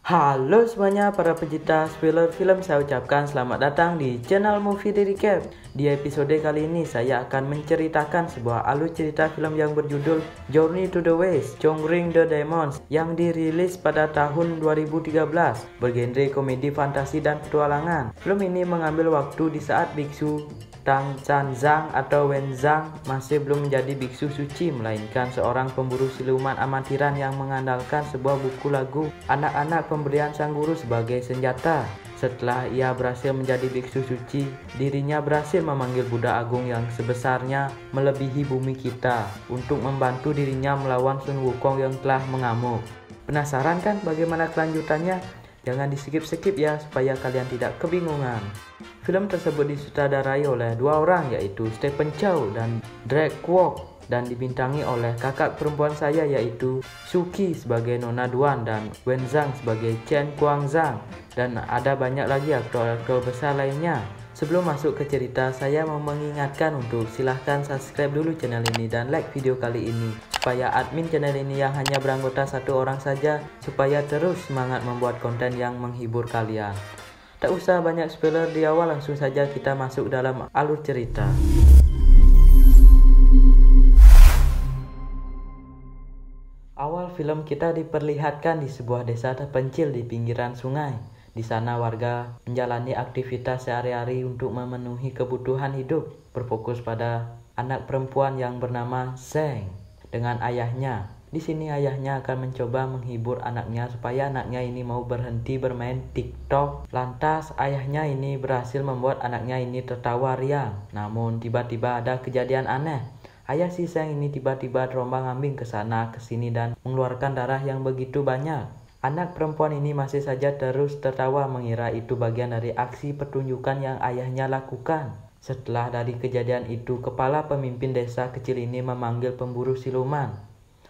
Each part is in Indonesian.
Halo semuanya para pecinta spoiler film, saya ucapkan selamat datang di channel Movie Recap. Di episode kali ini saya akan menceritakan sebuah alur cerita film yang berjudul Journey to the West, Conquering the Demons yang dirilis pada tahun 2013, bergenre komedi, fantasi, dan petualangan. Film ini mengambil waktu di saat biksu Tang Chan Zhang atau Wen Zhang masih belum menjadi biksu suci, melainkan seorang pemburu siluman amatiran yang mengandalkan sebuah buku lagu anak-anak pemberian sang guru sebagai senjata. Setelah ia berhasil menjadi biksu suci, dirinya berhasil memanggil Buddha Agung yang sebesarnya melebihi bumi kita untuk membantu dirinya melawan Sun Wukong yang telah mengamuk. Penasaran kan bagaimana kelanjutannya? Jangan di-skip ya supaya kalian tidak kebingungan. Film tersebut disutradarai oleh dua orang, yaitu Stephen Chow dan Drake Kwok, dan dibintangi oleh kakak perempuan saya yaitu Suki sebagai Nona Duan dan Wen Zhang sebagai Chen Guangzhang, dan ada banyak lagi aktor-aktor besar lainnya. Sebelum masuk ke cerita, saya mau mengingatkan untuk silahkan subscribe dulu channel ini dan like video kali ini supaya admin channel ini yang hanya beranggota satu orang saja supaya terus semangat membuat konten yang menghibur kalian. Tak usah banyak spoiler di awal, langsung saja kita masuk dalam alur cerita. Awal film kita diperlihatkan di sebuah desa terpencil di pinggiran sungai. Di sana warga menjalani aktivitas sehari-hari untuk memenuhi kebutuhan hidup, berfokus pada anak perempuan yang bernama Zheng dengan ayahnya. Di sini ayahnya akan mencoba menghibur anaknya supaya anaknya ini mau berhenti bermain TikTok. Lantas ayahnya ini berhasil membuat anaknya ini tertawa riang. Namun tiba-tiba ada kejadian aneh. Ayah si Zheng ini tiba-tiba terombang-ambing ke sana ke sini dan mengeluarkan darah yang begitu banyak. Anak perempuan ini masih saja terus tertawa mengira itu bagian dari aksi pertunjukan yang ayahnya lakukan. Setelah dari kejadian itu, kepala pemimpin desa kecil ini memanggil pemburu siluman.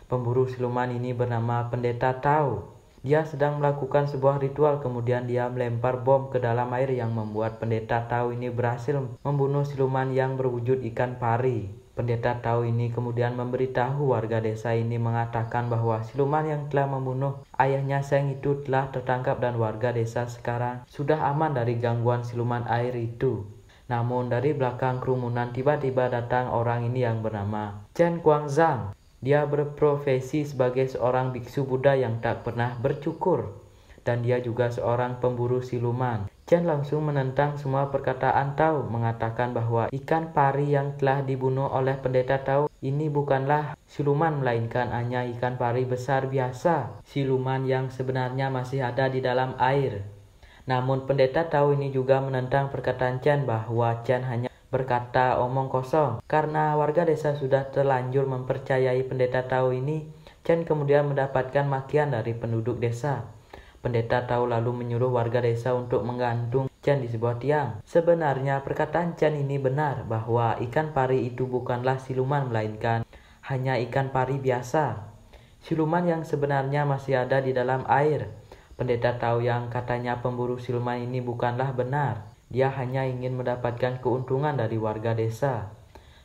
Pemburu siluman ini bernama Pendeta Tao. Dia sedang melakukan sebuah ritual, kemudian dia melempar bom ke dalam air yang membuat Pendeta Tao ini berhasil membunuh siluman yang berwujud ikan pari. Pendeta Tao ini kemudian memberitahu warga desa ini mengatakan bahwa siluman yang telah membunuh ayahnya Zheng itu telah tertangkap dan warga desa sekarang sudah aman dari gangguan siluman air itu. Namun dari belakang kerumunan tiba-tiba datang orang ini yang bernama Chen Guangzhang. Dia berprofesi sebagai seorang biksu Buddha yang tak pernah bercukur, dan dia juga seorang pemburu siluman. Chen langsung menentang semua perkataan Tao, mengatakan bahwa ikan pari yang telah dibunuh oleh Pendeta Tao ini bukanlah siluman, melainkan hanya ikan pari besar biasa, siluman yang sebenarnya masih ada di dalam air. Namun Pendeta Tao ini juga menentang perkataan Chen bahwa Chen hanya berkata omong kosong. Karena warga desa sudah terlanjur mempercayai Pendeta Tao ini, Chen kemudian mendapatkan makian dari penduduk desa. Pendeta Tao lalu menyuruh warga desa untuk menggantung Chen di sebuah tiang. Sebenarnya perkataan Chen ini benar bahwa ikan pari itu bukanlah siluman, melainkan hanya ikan pari biasa. Siluman yang sebenarnya masih ada di dalam air. Pendeta Tao yang katanya pemburu siluman ini bukanlah benar. Dia hanya ingin mendapatkan keuntungan dari warga desa.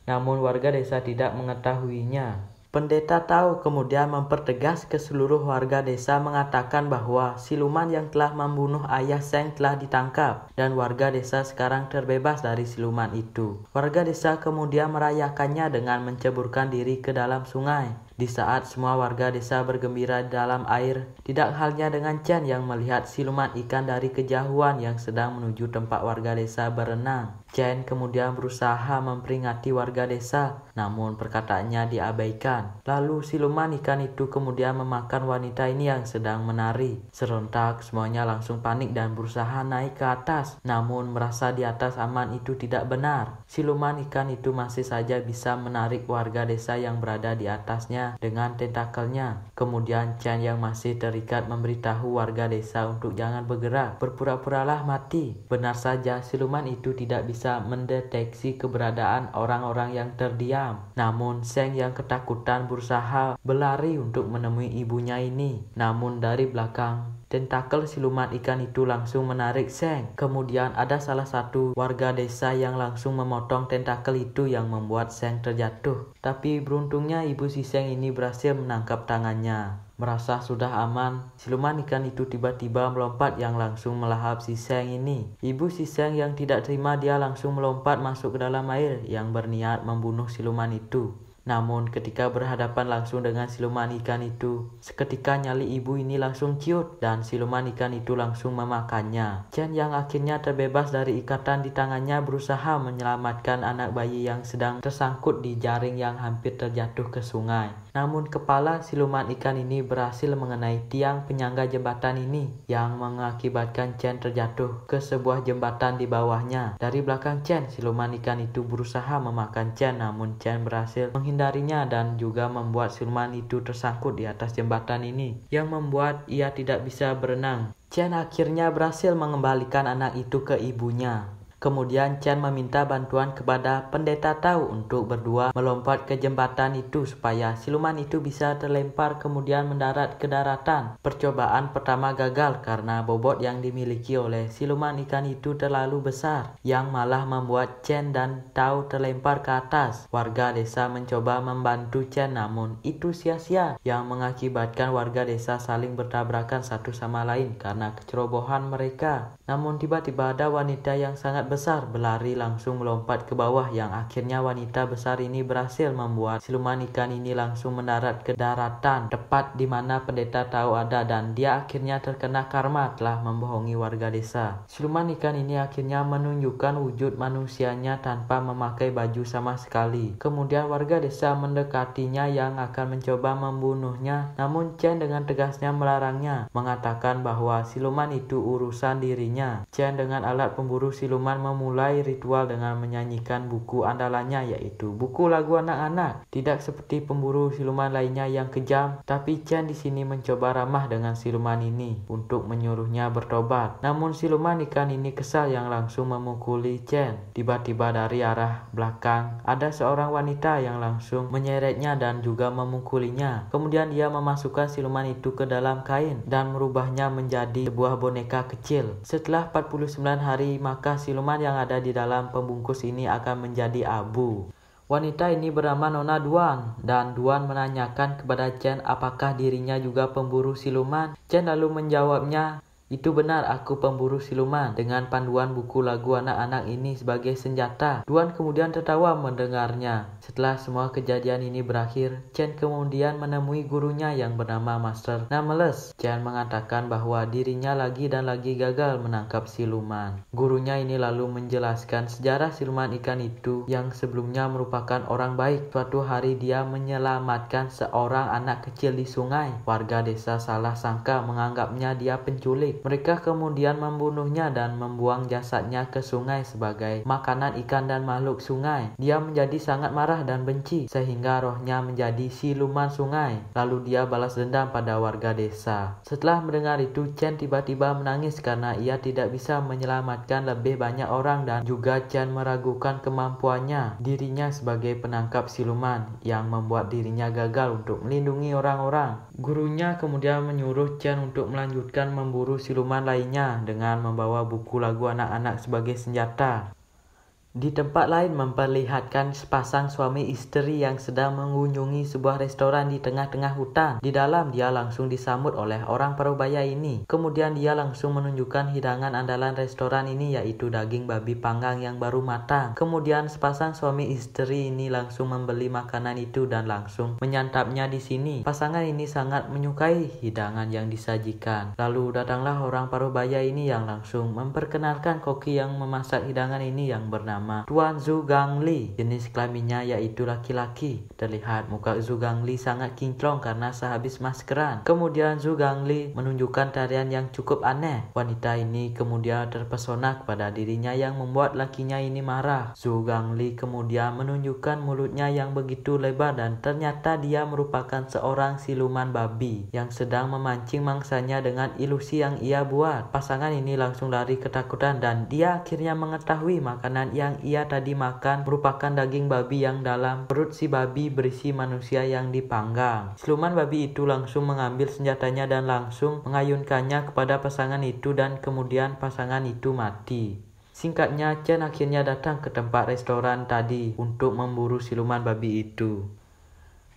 Namun warga desa tidak mengetahuinya. Pendeta Tao kemudian mempertegas ke seluruh warga desa mengatakan bahwa siluman yang telah membunuh ayah Zheng telah ditangkap dan warga desa sekarang terbebas dari siluman itu. Warga desa kemudian merayakannya dengan menceburkan diri ke dalam sungai. Di saat semua warga desa bergembira di dalam air, tidak halnya dengan Chen yang melihat siluman ikan dari kejauhan yang sedang menuju tempat warga desa berenang. Chen kemudian berusaha memperingati warga desa, namun perkataannya diabaikan. Lalu siluman ikan itu kemudian memakan wanita ini yang sedang menari. Serentak semuanya langsung panik dan berusaha naik ke atas, namun merasa di atas aman itu tidak benar. Siluman ikan itu masih saja bisa menarik warga desa yang berada di atasnya dengan tentakelnya. Kemudian Chen yang masih terikat memberitahu warga desa untuk jangan bergerak, berpura-puralah mati. Benar saja siluman itu tidak bisa mendeteksi keberadaan orang-orang yang terdiam. Namun Zheng yang ketakutan berusaha berlari untuk menemui ibunya ini. Namun dari belakang Tentakel siluman ikan itu langsung menarik Sheng. Kemudian ada salah satu warga desa yang langsung memotong tentakel itu yang membuat Sheng terjatuh. Tapi beruntungnya ibu si Sheng ini berhasil menangkap tangannya. Merasa sudah aman, siluman ikan itu tiba-tiba melompat yang langsung melahap si Sheng ini. Ibu si Sheng yang tidak terima, dia langsung melompat masuk ke dalam air yang berniat membunuh siluman itu. Namun ketika berhadapan langsung dengan siluman ikan itu, seketika nyali ibu ini langsung ciut dan siluman ikan itu langsung memakannya. Chen yang akhirnya terbebas dari ikatan di tangannya berusaha menyelamatkan anak bayi yang sedang tersangkut di jaring yang hampir terjatuh ke sungai. Namun kepala siluman ikan ini berhasil mengenai tiang penyangga jembatan ini yang mengakibatkan Chen terjatuh ke sebuah jembatan di bawahnya. Dari belakang Chen, siluman ikan itu berusaha memakan Chen, namun Chen berhasil menghindarinya dan juga membuat siluman itu tersangkut di atas jembatan ini yang membuat ia tidak bisa berenang. Chen akhirnya berhasil mengembalikan anak itu ke ibunya. Kemudian Chen meminta bantuan kepada pendeta Tao untuk berdua melompat ke jembatan itu supaya siluman itu bisa terlempar kemudian mendarat ke daratan. Percobaan pertama gagal karena bobot yang dimiliki oleh siluman ikan itu terlalu besar yang malah membuat Chen dan Tao terlempar ke atas. Warga desa mencoba membantu Chen namun itu sia-sia yang mengakibatkan warga desa saling bertabrakan satu sama lain karena kecerobohan mereka. Namun tiba-tiba ada wanita yang sangat besar berlari langsung melompat ke bawah yang akhirnya wanita besar ini berhasil membuat siluman ikan ini langsung mendarat ke daratan tepat di mana pendeta Tao ada dan dia akhirnya terkena karma telah membohongi warga desa. Siluman ikan ini akhirnya menunjukkan wujud manusianya tanpa memakai baju sama sekali. Kemudian warga desa mendekatinya yang akan mencoba membunuhnya, namun Chen dengan tegasnya melarangnya, mengatakan bahwa siluman itu urusan dirinya. Chen dengan alat pemburu siluman memulai ritual dengan menyanyikan buku andalannya yaitu buku lagu anak-anak. Tidak seperti pemburu siluman lainnya yang kejam, tapi Chen di sini mencoba ramah dengan siluman ini untuk menyuruhnya bertobat. Namun siluman ikan ini kesal yang langsung memukuli Chen. Tiba-tiba dari arah belakang ada seorang wanita yang langsung menyeretnya dan juga memukulinya. Kemudian dia memasukkan siluman itu ke dalam kain dan merubahnya menjadi sebuah boneka kecil. Setelah 49 hari maka siluman yang ada di dalam pembungkus ini akan menjadi abu. Wanita ini bernama Nona Duan dan Duan menanyakan kepada Chen apakah dirinya juga pemburu siluman. Chen lalu menjawabnya, "Itu benar, aku pemburu siluman," dengan panduan buku lagu anak-anak ini sebagai senjata. Duan kemudian tertawa mendengarnya. Setelah semua kejadian ini berakhir, Chen kemudian menemui gurunya yang bernama Master Nameless. Chen mengatakan bahwa dirinya lagi dan lagi gagal menangkap siluman. Gurunya ini lalu menjelaskan sejarah siluman ikan itu yang sebelumnya merupakan orang baik. Suatu hari dia menyelamatkan seorang anak kecil di sungai. Warga desa salah sangka menganggapnya dia penculik. Mereka kemudian membunuhnya dan membuang jasadnya ke sungai sebagai makanan ikan dan makhluk sungai. Dia menjadi sangat marah dan benci sehingga rohnya menjadi siluman sungai. Lalu dia balas dendam pada warga desa. Setelah mendengar itu, Chen tiba-tiba menangis karena ia tidak bisa menyelamatkan lebih banyak orang dan juga Chen meragukan kemampuannya dirinya sebagai penangkap siluman yang membuat dirinya gagal untuk melindungi orang-orang. Gurunya kemudian menyuruh Chen untuk melanjutkan memburu siluman lainnya dengan membawa buku lagu anak-anak sebagai senjata. Di tempat lain memperlihatkan sepasang suami istri yang sedang mengunjungi sebuah restoran di tengah-tengah hutan. Di dalam dia langsung disambut oleh orang parubaya ini. Kemudian dia langsung menunjukkan hidangan andalan restoran ini yaitu daging babi panggang yang baru matang. Kemudian sepasang suami istri ini langsung membeli makanan itu dan langsung menyantapnya di sini. Pasangan ini sangat menyukai hidangan yang disajikan. Lalu datanglah orang parubaya ini yang langsung memperkenalkan koki yang memasak hidangan ini yang bernama Tuan Zhu Gangli. Jenis kelaminnya yaitu laki-laki. Terlihat muka Zhu Gangli sangat kinclong karena sehabis maskeran. Kemudian Zhu Gangli menunjukkan tarian yang cukup aneh. Wanita ini kemudian terpesona kepada dirinya yang membuat lakinya ini marah. Zhu Gangli kemudian menunjukkan mulutnya yang begitu lebar dan ternyata dia merupakan seorang siluman babi yang sedang memancing mangsanya dengan ilusi yang ia buat. Pasangan ini langsung lari ketakutan dan dia akhirnya mengetahui makanan yang yang ia tadi makan merupakan daging babi yang dalam perut si babi berisi manusia yang dipanggang. Siluman babi itu langsung mengambil senjatanya dan langsung mengayunkannya kepada pasangan itu dan kemudian pasangan itu mati. Singkatnya, Chen akhirnya datang ke tempat restoran tadi untuk memburu siluman babi itu.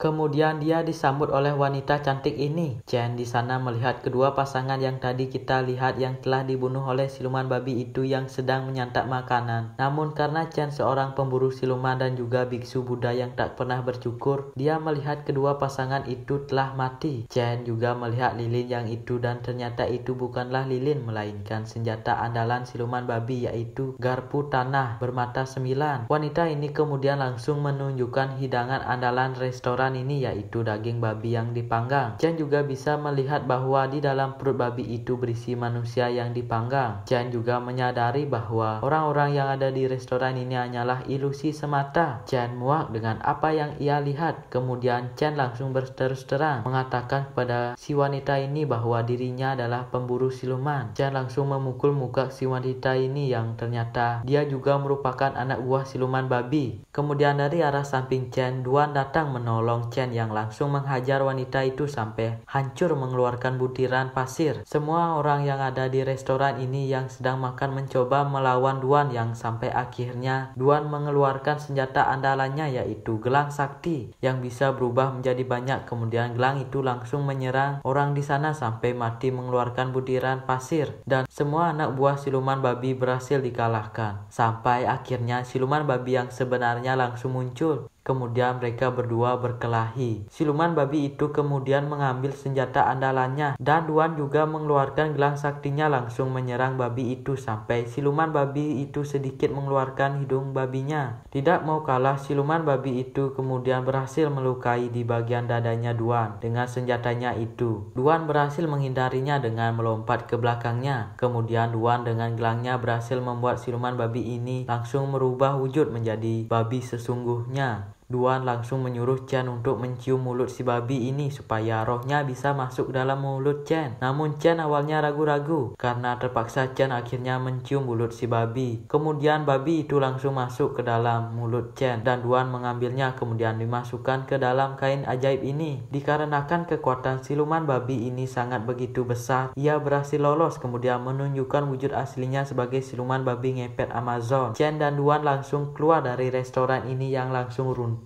Kemudian dia disambut oleh wanita cantik ini. Chen di sana melihat kedua pasangan yang tadi kita lihat yang telah dibunuh oleh siluman babi itu yang sedang menyantap makanan. Namun karena Chen seorang pemburu siluman dan juga biksu Buddha yang tak pernah bercukur, dia melihat kedua pasangan itu telah mati. Chen juga melihat lilin yang itu dan ternyata itu bukanlah lilin melainkan senjata andalan siluman babi yaitu garpu tanah bermata 9. Wanita ini kemudian langsung menunjukkan hidangan andalan restoran ini yaitu daging babi yang dipanggang. Chen juga bisa melihat bahwa di dalam perut babi itu berisi manusia yang dipanggang. Chen juga menyadari bahwa orang-orang yang ada di restoran ini hanyalah ilusi semata. Chen muak dengan apa yang ia lihat. Kemudian Chen langsung berterus terang mengatakan kepada si wanita ini bahwa dirinya adalah pemburu siluman. Chen langsung memukul muka si wanita ini yang ternyata dia juga merupakan anak buah siluman babi. Kemudian dari arah samping Chen, Duan datang menolong Chen yang langsung menghajar wanita itu sampai hancur mengeluarkan butiran pasir. Semua orang yang ada di restoran ini yang sedang makan mencoba melawan Duan yang sampai akhirnya Duan mengeluarkan senjata andalannya yaitu gelang sakti yang bisa berubah menjadi banyak. Kemudian gelang itu langsung menyerang orang di sana sampai mati mengeluarkan butiran pasir dan semua anak buah siluman babi berhasil dikalahkan. Sampai akhirnya siluman babi yang sebenarnya langsung muncul. Kemudian mereka berdua berkelahi. Siluman babi itu kemudian mengambil senjata andalannya dan Duan juga mengeluarkan gelang saktinya langsung menyerang babi itu sampai siluman babi itu sedikit mengeluarkan hidung babinya. Tidak mau kalah, siluman babi itu kemudian berhasil melukai di bagian dadanya Duan dengan senjatanya itu. Duan berhasil menghindarinya dengan melompat ke belakangnya. Kemudian Duan dengan gelangnya berhasil membuat siluman babi ini langsung merubah wujud menjadi babi sesungguhnya. Duan langsung menyuruh Chen untuk mencium mulut si babi ini supaya rohnya bisa masuk dalam mulut Chen. Namun Chen awalnya ragu-ragu karena terpaksa Chen akhirnya mencium mulut si babi. Kemudian babi itu langsung masuk ke dalam mulut Chen dan Duan mengambilnya kemudian dimasukkan ke dalam kain ajaib ini. Dikarenakan kekuatan siluman babi ini sangat begitu besar, ia berhasil lolos kemudian menunjukkan wujud aslinya sebagai siluman babi ngepet Amazon. Chen dan Duan langsung keluar dari restoran ini yang langsung runtuh.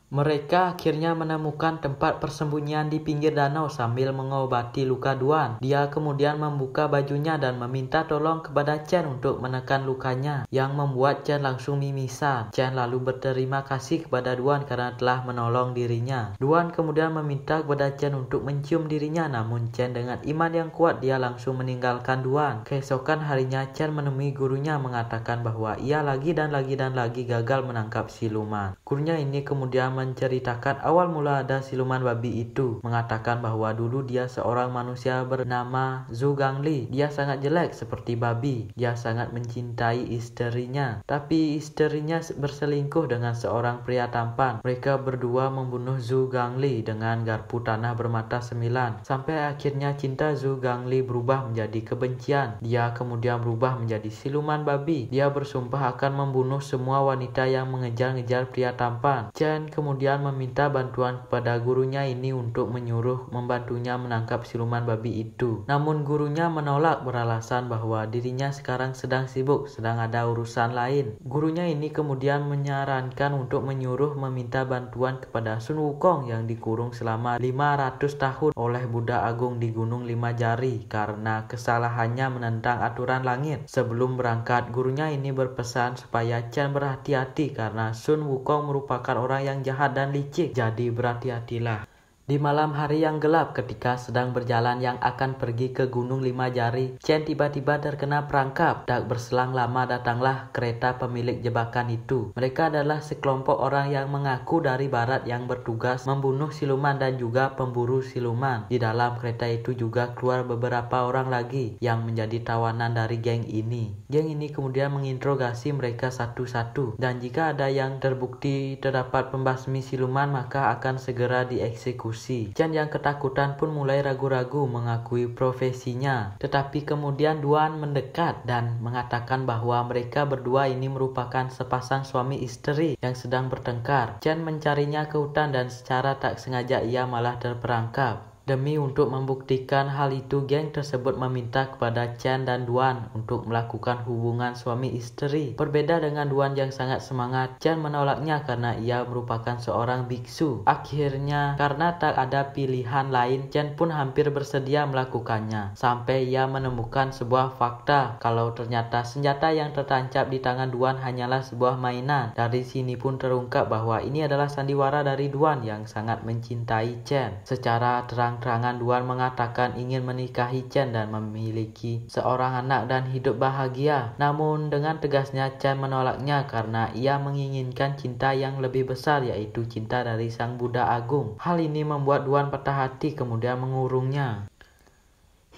Mereka akhirnya menemukan tempat persembunyian di pinggir danau sambil mengobati luka Duan. Dia kemudian membuka bajunya dan meminta tolong kepada Chen untuk menekan lukanya, yang membuat Chen langsung mimisan. Chen lalu berterima kasih kepada Duan karena telah menolong dirinya. Duan kemudian meminta kepada Chen untuk mencium dirinya, namun Chen dengan iman yang kuat dia langsung meninggalkan Duan. Keesokan harinya Chen menemui gurunya mengatakan bahwa ia lagi dan lagi gagal menangkap siluman. Gurunya ini kemudian menceritakan awal mula ada siluman babi itu, mengatakan bahwa dulu dia seorang manusia bernama Zhu Gangli. Dia sangat jelek seperti babi. Dia sangat mencintai istrinya, tapi istrinya berselingkuh dengan seorang pria tampan. Mereka berdua membunuh Zhu Gangli dengan garpu tanah bermata 9. Sampai akhirnya cinta Zhu Gangli berubah menjadi kebencian. Dia kemudian berubah menjadi siluman babi. Dia bersumpah akan membunuh semua wanita yang mengejar-ngejar pria tampan. Chen kemudian meminta bantuan kepada gurunya ini untuk menyuruh membantunya menangkap siluman babi itu. Namun gurunya menolak beralasan bahwa dirinya sekarang sedang sibuk, sedang ada urusan lain. Gurunya ini kemudian menyarankan untuk menyuruh meminta bantuan kepada Sun Wukong yang dikurung selama 500 tahun oleh Buddha Agung di Gunung Lima Jari karena kesalahannya menentang aturan langit. Sebelum berangkat, gurunya ini berpesan supaya Chen berhati-hati karena Sun Wukong merupakan orang yang jahat dan licik, jadi berhati-hatilah. Di malam hari yang gelap ketika sedang berjalan yang akan pergi ke Gunung Lima Jari, Chen tiba-tiba terkena perangkap. Tak berselang lama datanglah kereta pemilik jebakan itu. Mereka adalah sekelompok orang yang mengaku dari barat yang bertugas membunuh siluman dan juga pemburu siluman. Di dalam kereta itu juga keluar beberapa orang lagi yang menjadi tawanan dari geng ini. Geng ini kemudian menginterogasi mereka satu-satu dan jika ada yang terbukti terdapat pembasmi siluman maka akan segera dieksekusi. kursi. Chen yang ketakutan pun mulai ragu-ragu mengakui profesinya. Tetapi kemudian Duan mendekat dan mengatakan bahwa mereka berdua ini merupakan sepasang suami istri yang sedang bertengkar. Chen mencarinya ke hutan dan secara tak sengaja ia malah terperangkap. Demi untuk membuktikan hal itu, geng tersebut meminta kepada Chen dan Duan untuk melakukan hubungan suami istri. Berbeda dengan Duan yang sangat semangat, Chen menolaknya karena ia merupakan seorang biksu. Akhirnya, karena tak ada pilihan lain, Chen pun hampir bersedia melakukannya. Sampai ia menemukan sebuah fakta kalau ternyata senjata yang tertancap di tangan Duan hanyalah sebuah mainan. Dari sini pun terungkap bahwa ini adalah sandiwara dari Duan yang sangat mencintai Chen. Secara terang-terangan Duan mengatakan ingin menikahi Chen dan memiliki seorang anak dan hidup bahagia. Namun dengan tegasnya Chen menolaknya karena ia menginginkan cinta yang lebih besar, yaitu cinta dari Sang Buddha Agung. Hal ini membuat Duan patah hati kemudian mengurungnya.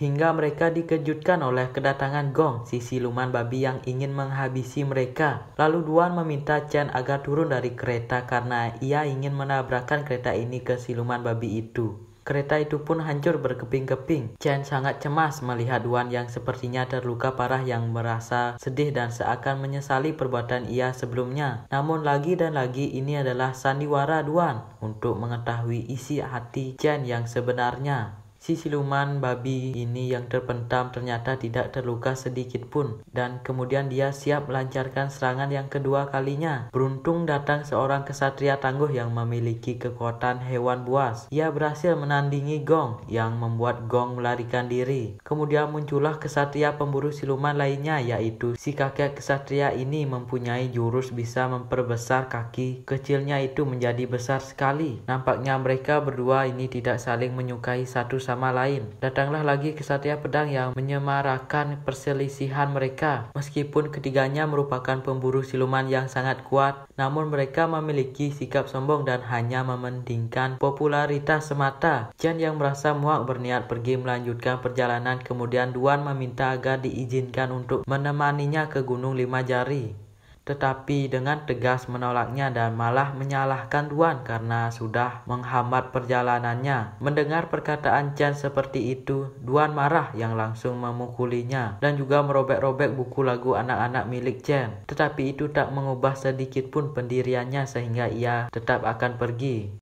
Hingga mereka dikejutkan oleh kedatangan Gong, si siluman babi yang ingin menghabisi mereka. Lalu Duan meminta Chen agar turun dari kereta karena ia ingin menabrakkan kereta ini ke siluman babi itu. Kereta itu pun hancur berkeping-keping. Chen sangat cemas melihat Duan yang sepertinya terluka parah, yang merasa sedih dan seakan menyesali perbuatan ia sebelumnya. Namun lagi dan lagi ini adalah sandiwara Duan untuk mengetahui isi hati Chen yang sebenarnya. Si siluman babi ini yang terpentam ternyata tidak terluka sedikit pun, dan kemudian dia siap melancarkan serangan yang kedua kalinya. Beruntung datang seorang kesatria tangguh yang memiliki kekuatan hewan buas. Ia berhasil menandingi Gong yang membuat Gong melarikan diri. Kemudian muncullah kesatria pemburu siluman lainnya, yaitu si kakek kesatria ini mempunyai jurus bisa memperbesar kaki kecilnya itu menjadi besar sekali. Nampaknya mereka berdua ini tidak saling menyukai satu sama lain. Datanglah lagi kesatria pedang yang menyemarakan perselisihan mereka. Meskipun ketiganya merupakan pemburu siluman yang sangat kuat, namun mereka memiliki sikap sombong dan hanya mementingkan popularitas semata. Chen yang merasa muak berniat pergi melanjutkan perjalanan. Kemudian Duan meminta agar diizinkan untuk menemaninya ke Gunung Lima Jari. Tetapi dengan tegas menolaknya dan malah menyalahkan Duan karena sudah menghambat perjalanannya. Mendengar perkataan Chen seperti itu, Duan marah yang langsung memukulinya dan juga merobek-robek buku lagu anak-anak milik Chen. Tetapi itu tak mengubah sedikit pun pendiriannya sehingga ia tetap akan pergi.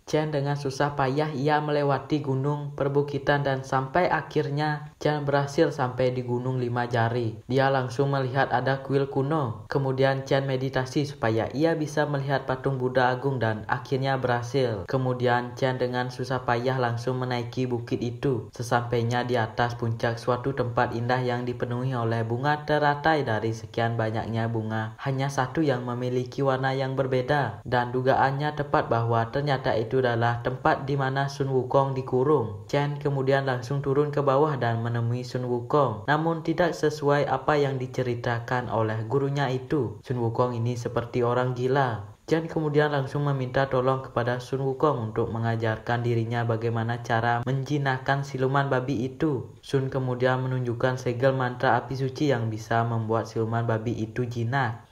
Chen dengan susah payah ia melewati gunung, perbukitan, dan sampai akhirnya Chen berhasil sampai di Gunung Lima Jari. Dia langsung melihat ada kuil kuno. Kemudian Chen meditasi supaya ia bisa melihat patung Buddha Agung dan akhirnya berhasil. Kemudian Chen dengan susah payah langsung menaiki bukit itu. Sesampainya di atas puncak suatu tempat indah yang dipenuhi oleh bunga teratai dari sekian banyaknya bunga. Hanya satu yang memiliki warna yang berbeda, dan dugaannya tepat bahwa ternyata itu adalah tempat di mana Sun Wukong dikurung. Chen kemudian langsung turun ke bawah dan menemui Sun Wukong. Namun tidak sesuai apa yang diceritakan oleh gurunya itu. Sun Wukong ini seperti orang gila. Chen kemudian langsung meminta tolong kepada Sun Wukong untuk mengajarkan dirinya bagaimana cara menjinakkan siluman babi itu. Sun kemudian menunjukkan segel mantra api suci yang bisa membuat siluman babi itu jinak.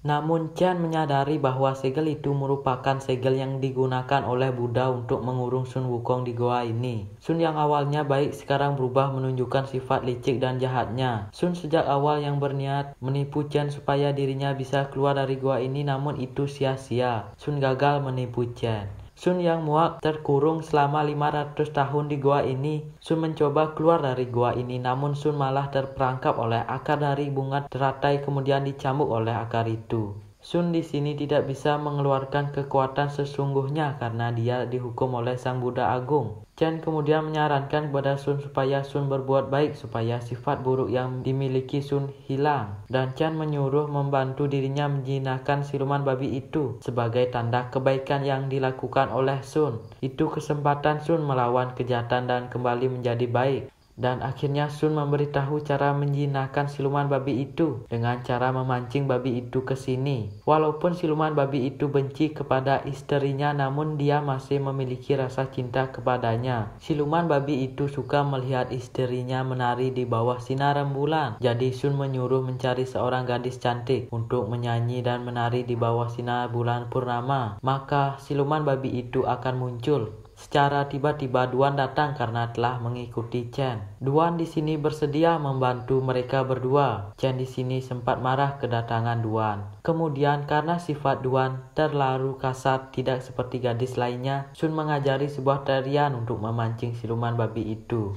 Namun Chen menyadari bahwa segel itu merupakan segel yang digunakan oleh Buddha untuk mengurung Sun Wukong di goa ini. Sun yang awalnya baik sekarang berubah menunjukkan sifat licik dan jahatnya. Sun sejak awal yang berniat menipu Chen supaya dirinya bisa keluar dari goa ini, namun itu sia-sia. Sun gagal menipu Chen. Sun yang muak terkurung selama 500 tahun di goa ini. Sun mencoba keluar dari goa ini, namun Sun malah terperangkap oleh akar dari bunga teratai kemudian dicambuk oleh akar itu. Sun di sini tidak bisa mengeluarkan kekuatan sesungguhnya karena dia dihukum oleh Sang Buddha Agung. Chen kemudian menyarankan kepada Sun supaya Sun berbuat baik supaya sifat buruk yang dimiliki Sun hilang. Dan Chen menyuruh membantu dirinya menjinakkan siluman babi itu sebagai tanda kebaikan yang dilakukan oleh Sun. Itu kesempatan Sun melawan kejahatan dan kembali menjadi baik. Dan akhirnya Sun memberitahu cara menjinakkan siluman babi itu dengan cara memancing babi itu ke sini. Walaupun siluman babi itu benci kepada istrinya, namun dia masih memiliki rasa cinta kepadanya. Siluman babi itu suka melihat istrinya menari di bawah sinar rembulan. Jadi Sun menyuruh mencari seorang gadis cantik untuk menyanyi dan menari di bawah sinar bulan purnama. Maka siluman babi itu akan muncul. Secara tiba-tiba Duan datang karena telah mengikuti Chen. Duan di sini bersedia membantu mereka berdua. Chen di sini sempat marah kedatangan Duan. Kemudian karena sifat Duan terlalu kasar tidak seperti gadis lainnya, Sun mengajari sebuah tarian untuk memancing siluman babi itu.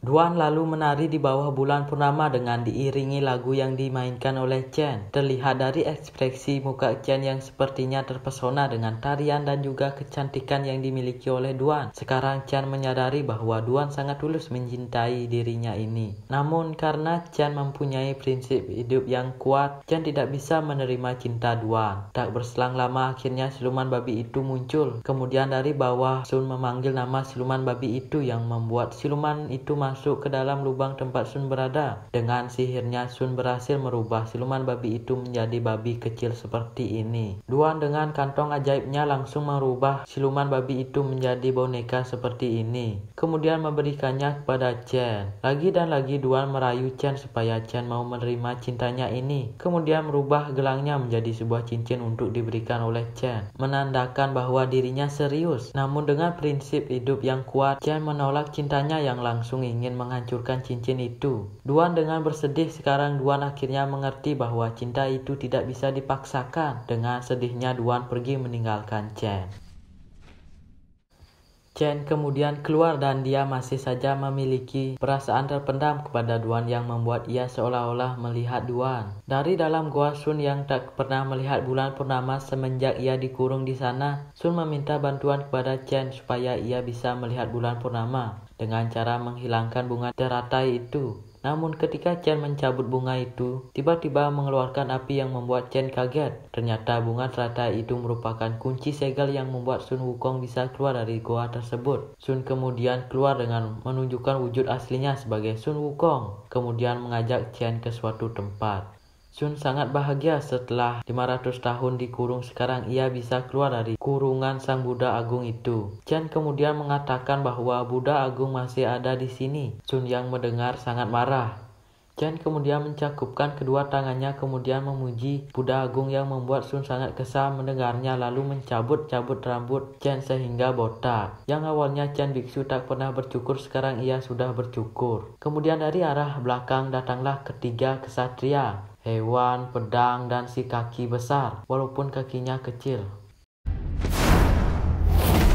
Duan lalu menari di bawah bulan purnama dengan diiringi lagu yang dimainkan oleh Chen. Terlihat dari ekspresi muka Chen yang sepertinya terpesona dengan tarian dan juga kecantikan yang dimiliki oleh Duan. Sekarang Chen menyadari bahwa Duan sangat tulus mencintai dirinya ini. Namun karena Chen mempunyai prinsip hidup yang kuat, Chen tidak bisa menerima cinta Duan. Tak berselang lama akhirnya siluman babi itu muncul. Kemudian dari bawah Sun memanggil nama siluman babi itu yang membuat siluman itu masuk ke dalam lubang tempat Sun berada. Dengan sihirnya Sun berhasil merubah siluman babi itu menjadi babi kecil seperti ini. Duan dengan kantong ajaibnya langsung merubah siluman babi itu menjadi boneka seperti ini. Kemudian memberikannya kepada Chen. Lagi dan lagi Duan merayu Chen supaya Chen mau menerima cintanya ini. Kemudian merubah gelangnya menjadi sebuah cincin untuk diberikan oleh Chen, menandakan bahwa dirinya serius. Namun dengan prinsip hidup yang kuat, Chen menolak cintanya yang langsung ingin menghancurkan cincin itu. Duan dengan bersedih. Sekarang Duan akhirnya mengerti bahwa cinta itu tidak bisa dipaksakan. Dengan sedihnya Duan pergi meninggalkan Chen. Chen kemudian keluar dan dia masih saja memiliki perasaan terpendam kepada Duan yang membuat ia seolah-olah melihat Duan. Dari dalam gua Sun yang tak pernah melihat bulan purnama semenjak ia dikurung di sana, Sun meminta bantuan kepada Chen supaya ia bisa melihat bulan purnama dengan cara menghilangkan bunga teratai itu. Namun ketika Chen mencabut bunga itu, tiba-tiba mengeluarkan api yang membuat Chen kaget. Ternyata bunga teratai itu merupakan kunci segel yang membuat Sun Wukong bisa keluar dari goa tersebut. Sun kemudian keluar dengan menunjukkan wujud aslinya sebagai Sun Wukong, kemudian mengajak Chen ke suatu tempat. Sun sangat bahagia setelah 500 tahun dikurung, sekarang ia bisa keluar dari kurungan Sang Buddha Agung itu. Chen kemudian mengatakan bahwa Buddha Agung masih ada di sini. Sun yang mendengar sangat marah. Chen kemudian mencakupkan kedua tangannya kemudian memuji Buddha Agung yang membuat Sun sangat kesal mendengarnya, lalu mencabut-cabut rambut Chen sehingga botak. Yang awalnya Chen biksu tak pernah bercukur, sekarang ia sudah bercukur. Kemudian dari arah belakang datanglah ketiga kesatria. Hewan, pedang, dan si kaki besar, walaupun kakinya kecil.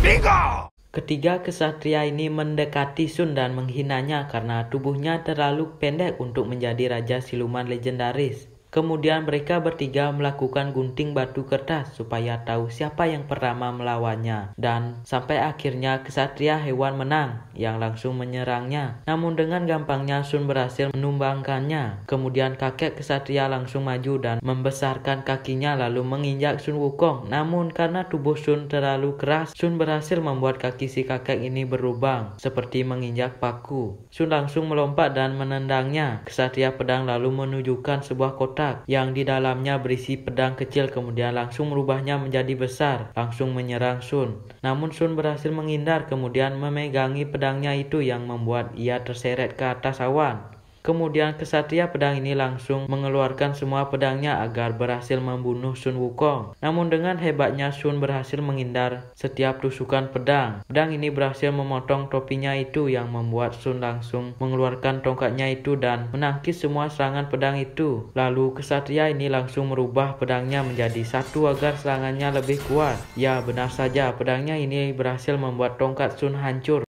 Bingo! Ketiga kesatria ini mendekati Sun dan menghinanya karena tubuhnya terlalu pendek untuk menjadi raja siluman legendaris. Kemudian mereka bertiga melakukan gunting batu kertas supaya tahu siapa yang pertama melawannya. Dan sampai akhirnya kesatria hewan menang yang langsung menyerangnya. Namun dengan gampangnya Sun berhasil menumbangkannya. Kemudian kakek kesatria langsung maju dan membesarkan kakinya lalu menginjak Sun Wukong. Namun karena tubuh Sun terlalu keras, Sun berhasil membuat kaki si kakek ini berlubang seperti menginjak paku. Sun langsung melompat dan menendangnya. Kesatria pedang lalu menunjukkan sebuah kotak yang di dalamnya berisi pedang kecil, kemudian langsung merubahnya menjadi besar, langsung menyerang Sun. Namun Sun berhasil menghindar kemudian memegangi pedangnya itu yang membuat ia terseret ke atas awan. Kemudian kesatria pedang ini langsung mengeluarkan semua pedangnya agar berhasil membunuh Sun Wukong. Namun dengan hebatnya Sun berhasil menghindar setiap tusukan pedang. Pedang ini berhasil memotong topinya itu yang membuat Sun langsung mengeluarkan tongkatnya itu dan menangkis semua serangan pedang itu. Lalu kesatria ini langsung merubah pedangnya menjadi satu agar serangannya lebih kuat. Ya, benar saja, pedangnya ini berhasil membuat tongkat Sun hancur.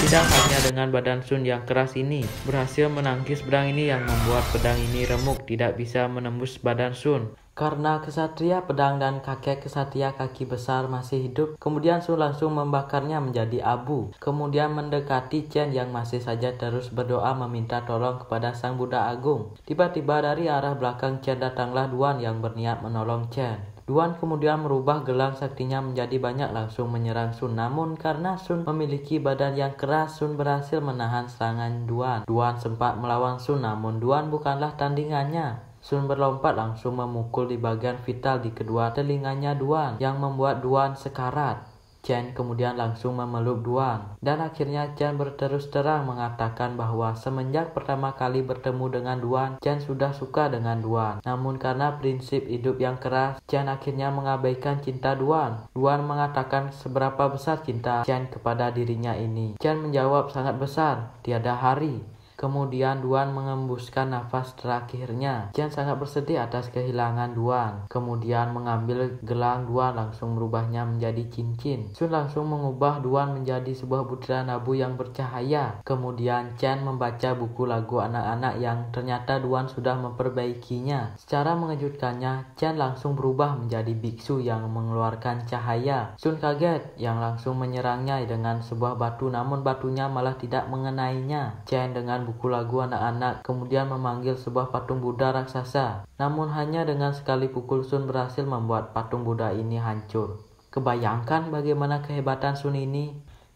Tidak hanya dengan badan Sun yang keras ini berhasil menangkis pedang ini yang membuat pedang ini remuk, tidak bisa menembus badan Sun. Karena kesatria pedang dan kakek kesatria kaki besar masih hidup, kemudian Sun langsung membakarnya menjadi abu. Kemudian mendekati Chen yang masih saja terus berdoa meminta tolong kepada Sang Buddha Agung. Tiba-tiba dari arah belakang Chen datanglah Duan yang berniat menolong Chen. Duan kemudian merubah gelang saktinya menjadi banyak langsung menyerang Sun. Namun karena Sun memiliki badan yang keras, Sun berhasil menahan serangan Duan. Duan sempat melawan Sun, namun Duan bukanlah tandingannya. Sun berlompat langsung memukul di bagian vital di kedua telinganya Duan yang membuat Duan sekarat. Chen kemudian langsung memeluk Duan. Dan akhirnya Chen berterus terang mengatakan bahwa semenjak pertama kali bertemu dengan Duan, Chen sudah suka dengan Duan. Namun karena prinsip hidup yang keras, Chen akhirnya mengabaikan cinta Duan. Duan mengatakan seberapa besar cinta Chen kepada dirinya ini. Chen menjawab sangat besar, tiada hari. Kemudian Duan mengembuskan nafas terakhirnya. Chen sangat bersedih atas kehilangan Duan. Kemudian mengambil gelang Duan langsung merubahnya menjadi cincin. Sun langsung mengubah Duan menjadi sebuah butiran abu yang bercahaya. Kemudian Chen membaca buku lagu anak-anak yang ternyata Duan sudah memperbaikinya. Secara mengejutkannya, Chen langsung berubah menjadi biksu yang mengeluarkan cahaya. Sun kaget yang langsung menyerangnya dengan sebuah batu, namun batunya malah tidak mengenainya. Chen dengan buku lagu anak-anak kemudian memanggil sebuah patung Buddha raksasa. Namun hanya dengan sekali pukul Sun berhasil membuat patung Buddha ini hancur. Kebayangkan bagaimana kehebatan Sun ini?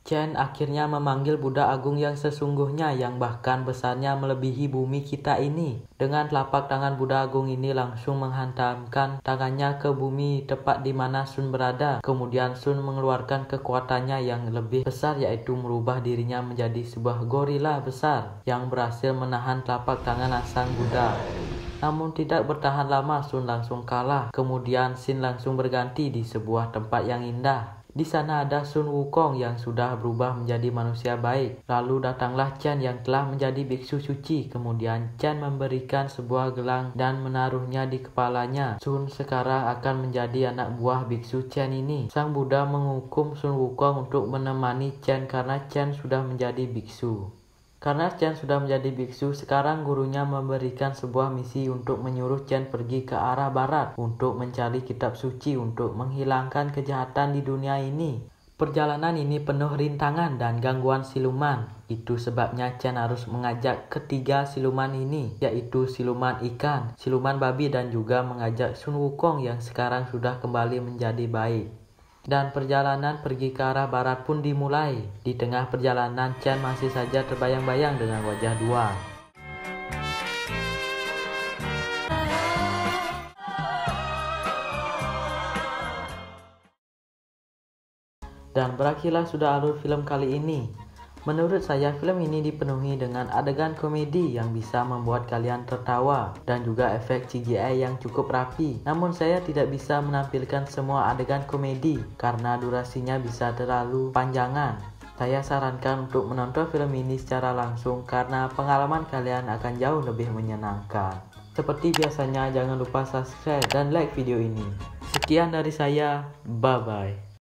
Chen akhirnya memanggil Buddha Agung yang sesungguhnya yang bahkan besarnya melebihi bumi kita ini. Dengan telapak tangan Buddha Agung ini langsung menghantamkan tangannya ke bumi tepat di mana Sun berada. Kemudian Sun mengeluarkan kekuatannya yang lebih besar, yaitu merubah dirinya menjadi sebuah gorila besar yang berhasil menahan telapak tangan sang Buddha. Namun tidak bertahan lama, Sun langsung kalah. Kemudian Sin langsung berganti di sebuah tempat yang indah. Di sana ada Sun Wukong yang sudah berubah menjadi manusia baik. Lalu datanglah Chen yang telah menjadi biksu suci. Kemudian Chen memberikan sebuah gelang dan menaruhnya di kepalanya. Sun sekarang akan menjadi anak buah biksu Chen ini. Sang Buddha menghukum Sun Wukong untuk menemani Chen karena Chen sudah menjadi biksu. Karena Chen sudah menjadi biksu, sekarang gurunya memberikan sebuah misi untuk menyuruh Chen pergi ke arah barat untuk mencari kitab suci untuk menghilangkan kejahatan di dunia ini. Perjalanan ini penuh rintangan dan gangguan siluman. Itu sebabnya Chen harus mengajak ketiga siluman ini, yaitu siluman ikan, siluman babi, dan juga mengajak Sun Wukong yang sekarang sudah kembali menjadi baik. Dan perjalanan pergi ke arah barat pun dimulai. Di tengah perjalanan, Chen masih saja terbayang-bayang dengan wajah Duan. Dan berakhirlah sudah alur film kali ini. Menurut saya, film ini dipenuhi dengan adegan komedi yang bisa membuat kalian tertawa dan juga efek CGI yang cukup rapi. Namun saya tidak bisa menampilkan semua adegan komedi karena durasinya bisa terlalu panjangan. Saya sarankan untuk menonton film ini secara langsung karena pengalaman kalian akan jauh lebih menyenangkan. Seperti biasanya, jangan lupa subscribe dan like video ini. Sekian dari saya, bye-bye.